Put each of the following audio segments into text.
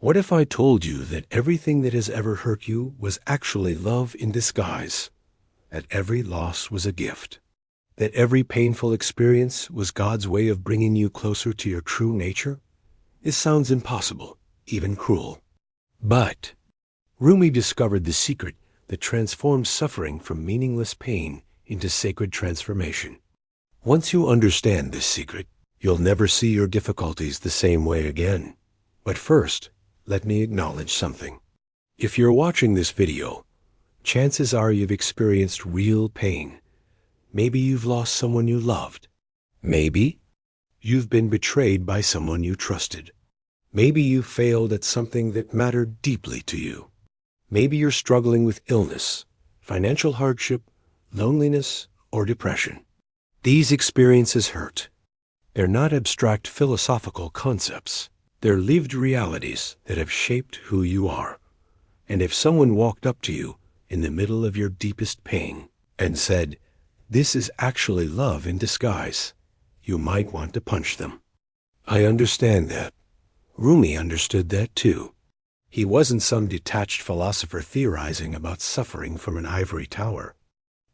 What if I told you that everything that has ever hurt you was actually love in disguise? That every loss was a gift? That every painful experience was God's way of bringing you closer to your true nature? This sounds impossible, even cruel. But Rumi discovered the secret that transforms suffering from meaningless pain into sacred transformation. Once you understand this secret, you'll never see your difficulties the same way again. But first, let me acknowledge something. If you're watching this video, chances are you've experienced real pain. Maybe you've lost someone you loved. Maybe you've been betrayed by someone you trusted. Maybe you failed at something that mattered deeply to you. Maybe you're struggling with illness, financial hardship, loneliness, or depression. These experiences hurt. They're not abstract philosophical concepts. They're lived realities that have shaped who you are. And if someone walked up to you in the middle of your deepest pain and said, "This is actually love in disguise," you might want to punch them. I understand that. Rumi understood that too. He wasn't some detached philosopher theorizing about suffering from an ivory tower.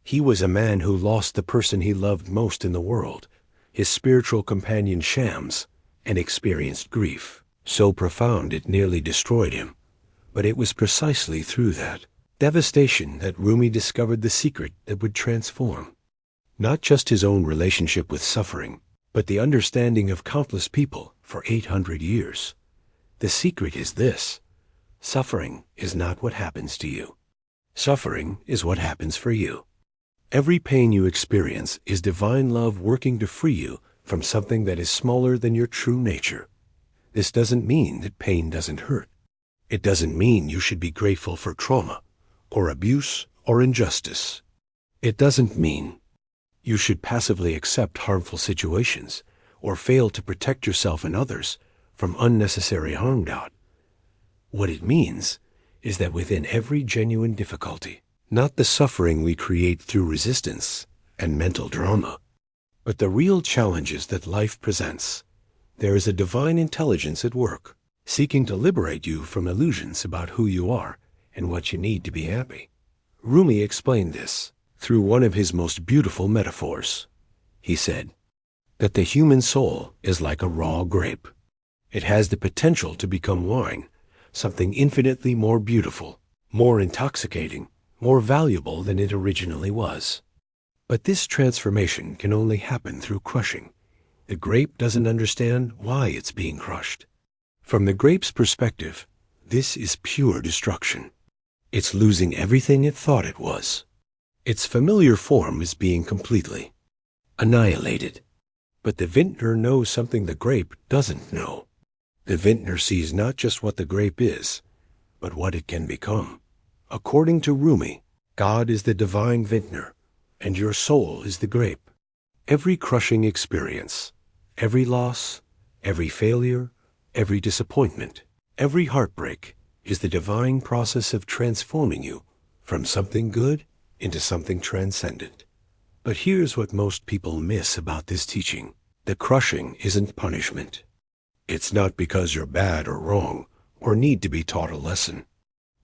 He was a man who lost the person he loved most in the world, his spiritual companion Shams, and experienced grief so profound it nearly destroyed him. But it was precisely through that devastation that Rumi discovered the secret that would transform not just his own relationship with suffering, but the understanding of countless people for 800 years. The secret is this: suffering is not what happens to you. Suffering is what happens for you. Every pain you experience is divine love working to free you from something that is smaller than your true nature. This doesn't mean that pain doesn't hurt. It doesn't mean you should be grateful for trauma, or abuse, or injustice. It doesn't mean you should passively accept harmful situations, or fail to protect yourself and others from unnecessary harm. What it means is that within every genuine difficulty, not the suffering we create through resistance and mental drama, but the real challenges that life presents, there is a divine intelligence at work, seeking to liberate you from illusions about who you are and what you need to be happy. Rumi explained this through one of his most beautiful metaphors. He said that the human soul is like a raw grape. It has the potential to become wine, something infinitely more beautiful, more intoxicating, more valuable than it originally was. But this transformation can only happen through crushing. The grape doesn't understand why it's being crushed. From the grape's perspective, this is pure destruction. It's losing everything it thought it was. Its familiar form is being completely annihilated. But the vintner knows something the grape doesn't know. The vintner sees not just what the grape is, but what it can become. According to Rumi, God is the divine vintner, and your soul is the grape. Every crushing experience, every loss, every failure, every disappointment, every heartbreak is the divine process of transforming you from something good into something transcendent. But here's what most people miss about this teaching. The crushing isn't punishment. It's not because you're bad or wrong or need to be taught a lesson.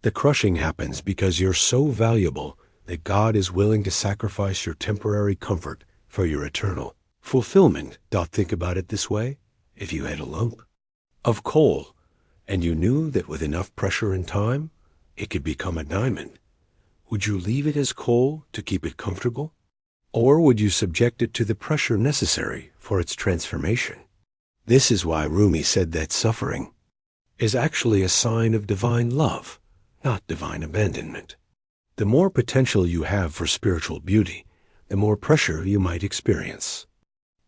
The crushing happens because you're so valuable that God is willing to sacrifice your temporary comfort for your eternal fulfillment. Think about it this way. If you had a lump of coal and you knew that with enough pressure and time, it could become a diamond, would you leave it as coal to keep it comfortable? Or would you subject it to the pressure necessary for its transformation? This is why Rumi said that suffering is actually a sign of divine love, not divine abandonment. The more potential you have for spiritual beauty, the more pressure you might experience.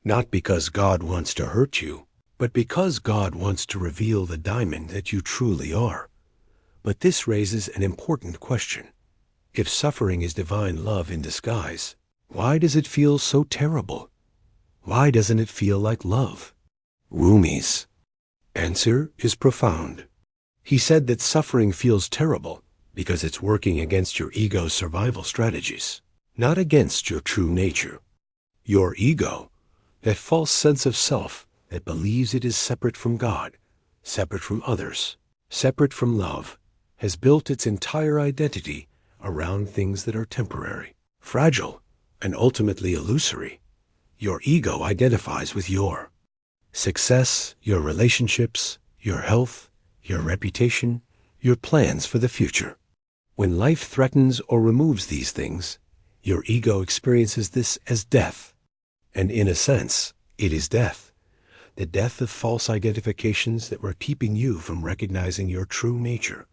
Not because God wants to hurt you, but because God wants to reveal the diamond that you truly are. But this raises an important question. If suffering is divine love in disguise, why does it feel so terrible? Why doesn't it feel like love? Rumi's answer is profound. He said that suffering feels terrible because it's working against your ego's survival strategies, not against your true nature. Your ego, that false sense of self that believes it is separate from God, separate from others, separate from love, has built its entire identity around things that are temporary, fragile, and ultimately illusory. Your ego identifies with your success, your relationships, your health, your reputation, your plans for the future. When life threatens or removes these things, your ego experiences this as death. And in a sense, it is death. The death of false identifications that were keeping you from recognizing your true nature.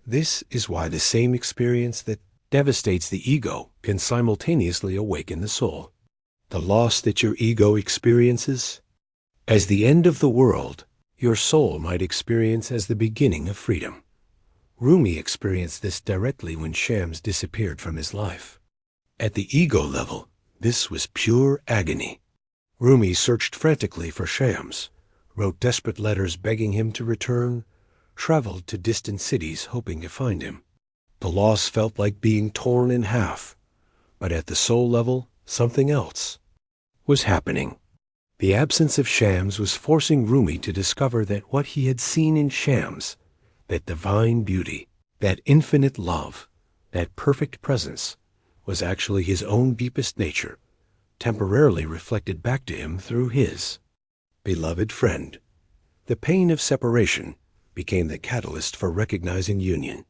This is why the same experience that devastates the ego can simultaneously awaken the soul. The loss that your ego experiences as the end of the world, your soul might experience as the beginning of freedom. Rumi experienced this directly when Shams disappeared from his life. At the ego level, this was pure agony. Rumi searched frantically for Shams, wrote desperate letters begging him to return, traveled to distant cities hoping to find him. The loss felt like being torn in half, but at the soul level, something else was happening. The absence of Shams was forcing Rumi to discover that what he had seen in Shams, that divine beauty, that infinite love, that perfect presence, was actually his own deepest nature, temporarily reflected back to him through his beloved friend. The pain of separation became the catalyst for recognizing union.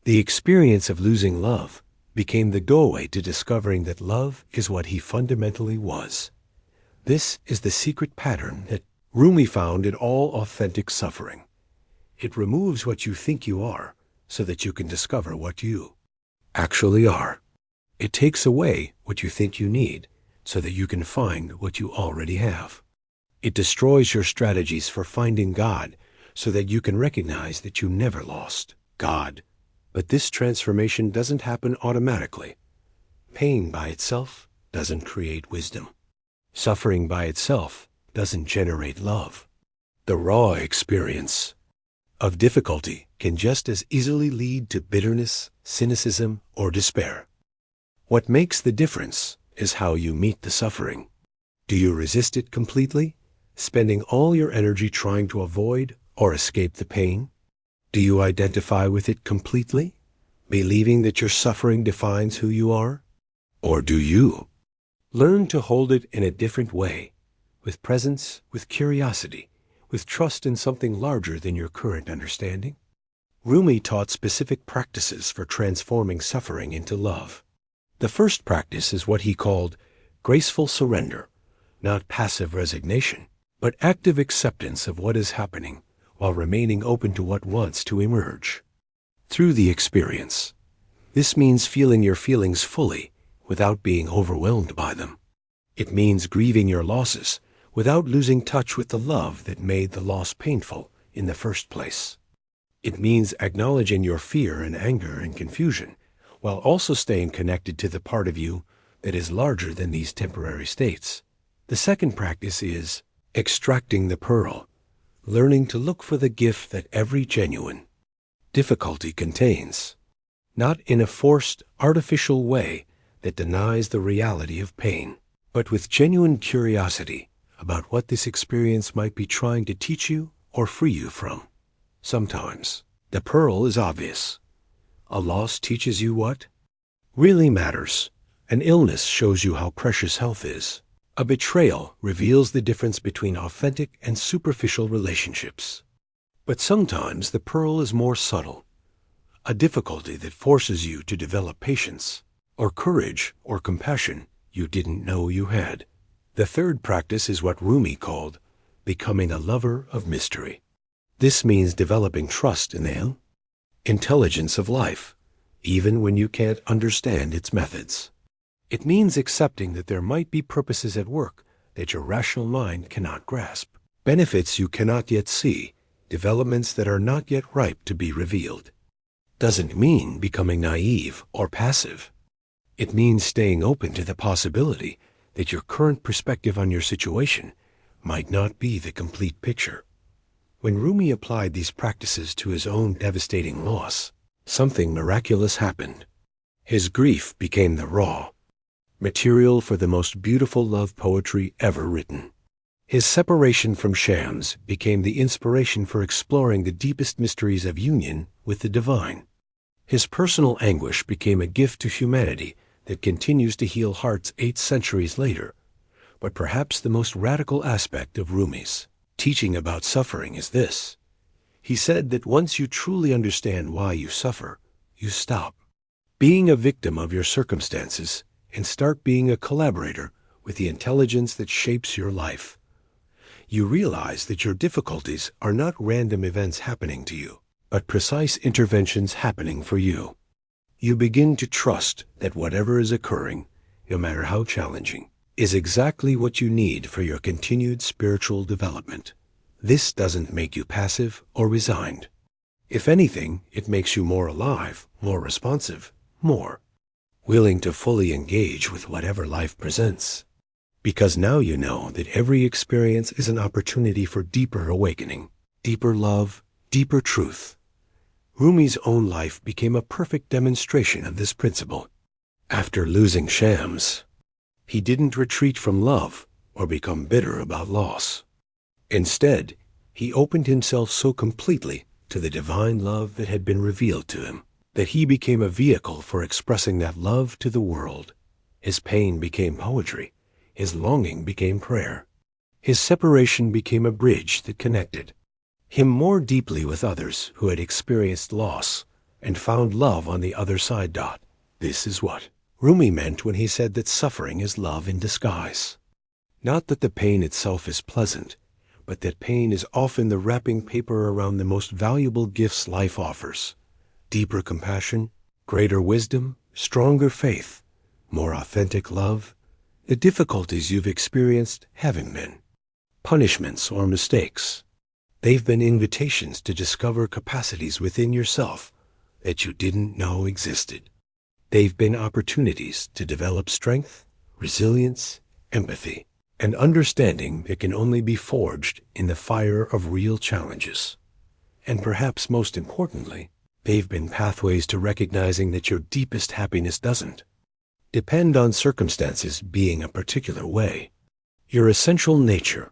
The experience of losing love became the doorway to discovering that love is what he fundamentally was. This is the secret pattern that Rumi found in all authentic suffering. It removes what you think you are so that you can discover what you actually are. It takes away what you think you need so that you can find what you already have. It destroys your strategies for finding God so that you can recognize that you never lost God. But this transformation doesn't happen automatically. Pain by itself doesn't create wisdom. Suffering by itself doesn't generate love. The raw experience of difficulty can just as easily lead to bitterness, cynicism, or despair. What makes the difference is how you meet the suffering. Do you resist it completely, spending all your energy trying to avoid or escape the pain? Do you identify with it completely, believing that your suffering defines who you are? Or do you learn to hold it in a different way, with presence, with curiosity, with trust in something larger than your current understanding? Rumi taught specific practices for transforming suffering into love. The first practice is what he called graceful surrender, not passive resignation, but active acceptance of what is happening while remaining open to what wants to emerge. Through the experience, this means feeling your feelings fully without being overwhelmed by them. It means grieving your losses without losing touch with the love that made the loss painful in the first place. It means acknowledging your fear and anger and confusion while also staying connected to the part of you that is larger than these temporary states. The second practice is extracting the pearl, learning to look for the gift that every genuine difficulty contains, not in a forced, artificial way that denies the reality of pain, but with genuine curiosity about what this experience might be trying to teach you or free you from. Sometimes the pearl is obvious. A loss teaches you what really matters. An illness shows you how precious health is. A betrayal reveals the difference between authentic and superficial relationships. But sometimes the pearl is more subtle, a difficulty that forces you to develop patience, or courage, or compassion you didn't know you had. The third practice is what Rumi called becoming a lover of mystery. This means developing trust in the intelligence of life, even when you can't understand its methods. It means accepting that there might be purposes at work that your rational mind cannot grasp, benefits you cannot yet see, developments that are not yet ripe to be revealed. Doesn't mean becoming naive or passive. It means staying open to the possibility that your current perspective on your situation might not be the complete picture. When Rumi applied these practices to his own devastating loss, something miraculous happened. His grief became the raw material for the most beautiful love poetry ever written. His separation from shams became the inspiration for exploring the deepest mysteries of union with the divine. His personal anguish became a gift to humanity that continues to heal hearts 8 centuries later. But perhaps the most radical aspect of Rumi's teaching about suffering is this. He said that once you truly understand why you suffer, you stop being a victim of your circumstances and start being a collaborator with the intelligence that shapes your life. You realize that your difficulties are not random events happening to you, but precise interventions happening for you. You begin to trust that whatever is occurring, no matter how challenging, is exactly what you need for your continued spiritual development. This doesn't make you passive or resigned. If anything, it makes you more alive, more responsive, more willing to fully engage with whatever life presents. Because now you know that every experience is an opportunity for deeper awakening, deeper love, deeper truth. Rumi's own life became a perfect demonstration of this principle. After losing shams, he didn't retreat from love or become bitter about loss. Instead, he opened himself so completely to the divine love that had been revealed to him that he became a vehicle for expressing that love to the world. His pain became poetry. His longing became prayer. His separation became a bridge that connected him more deeply with others who had experienced loss and found love on the other side. This is what Rumi meant when he said that suffering is love in disguise. Not that the pain itself is pleasant, but that pain is often the wrapping paper around the most valuable gifts life offers: deeper compassion, greater wisdom, stronger faith, more authentic love. The difficulties you've experienced haven't been punishments or mistakes. They've been invitations to discover capacities within yourself that you didn't know existed. They've been opportunities to develop strength, resilience, empathy, and understanding that can only be forged in the fire of real challenges. And perhaps most importantly, they've been pathways to recognizing that your deepest happiness doesn't depend on circumstances being a particular way. Your essential nature,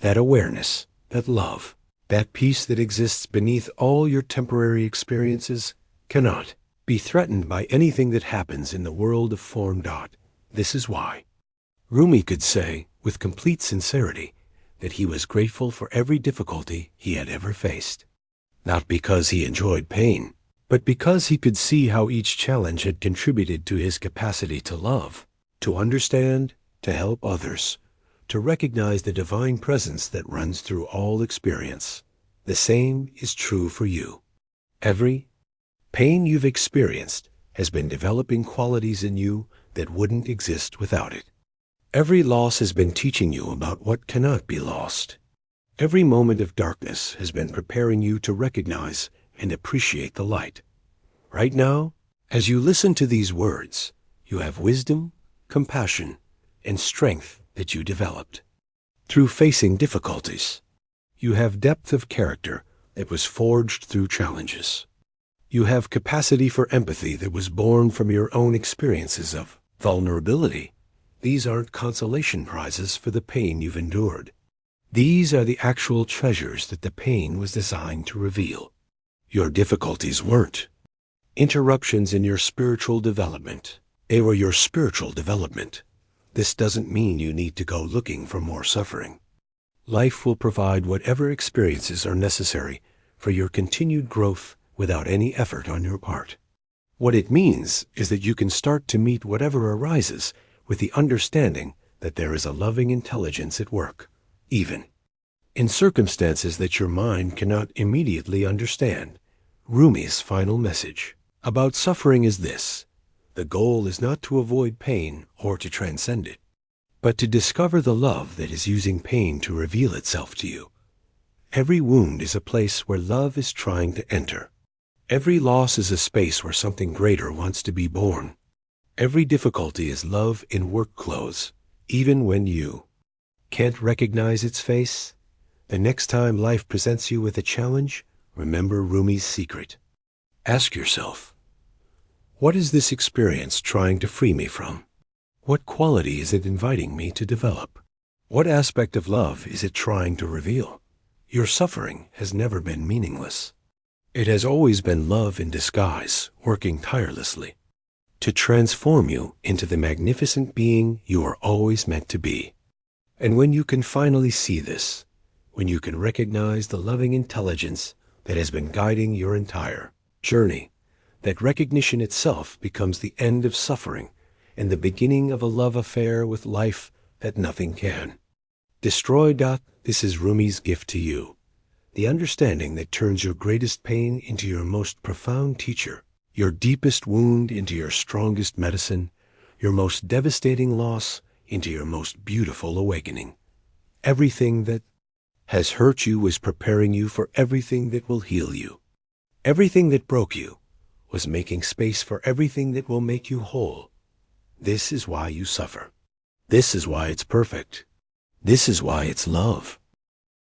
that awareness, that love, that peace that exists beneath all your temporary experiences, cannot be threatened by anything that happens in the world of form. This is why Rumi could say with complete sincerity that he was grateful for every difficulty he had ever faced. Not because he enjoyed pain, but because he could see how each challenge had contributed to his capacity to love, to understand, to help others, to recognize the divine presence that runs through all experience. The same is true for you. Every pain you've experienced has been developing qualities in you that wouldn't exist without it. Every loss has been teaching you about what cannot be lost. Every moment of darkness has been preparing you to recognize and appreciate the light. Right now, as you listen to these words, you have wisdom, compassion, and strength that you developed through facing difficulties. You have depth of character that was forged through challenges. You have capacity for empathy that was born from your own experiences of vulnerability. These aren't consolation prizes for the pain you've endured. These are the actual treasures that the pain was designed to reveal. Your difficulties weren't interruptions in your spiritual development. They were your spiritual development. This doesn't mean you need to go looking for more suffering. Life will provide whatever experiences are necessary for your continued growth without any effort on your part. What it means is that you can start to meet whatever arises with the understanding that there is a loving intelligence at work, even in circumstances that your mind cannot immediately understand. Rumi's final message about suffering is this: the goal is not to avoid pain or to transcend it, but to discover the love that is using pain to reveal itself to you. Every wound is a place where love is trying to enter. Every loss is a space where something greater wants to be born. Every difficulty is love in work clothes, even when you can't recognize its face. The next time life presents you with a challenge, remember Rumi's secret. Ask yourself, what is this experience trying to free me from? What quality is it inviting me to develop? What aspect of love is it trying to reveal? Your suffering has never been meaningless. It has always been love in disguise, working tirelessly to transform you into the magnificent being you are always meant to be. And when you can finally see this, when you can recognize the loving intelligence that has been guiding your entire journey, that recognition itself becomes the end of suffering and the beginning of a love affair with life that nothing can destroy. This is Rumi's gift to you, the understanding that turns your greatest pain into your most profound teacher, your deepest wound into your strongest medicine, your most devastating loss into your most beautiful awakening. Everything that has hurt you was preparing you for everything that will heal you. Everything that broke you was making space for everything that will make you whole. This is why you suffer. This is why it's perfect. This is why it's love.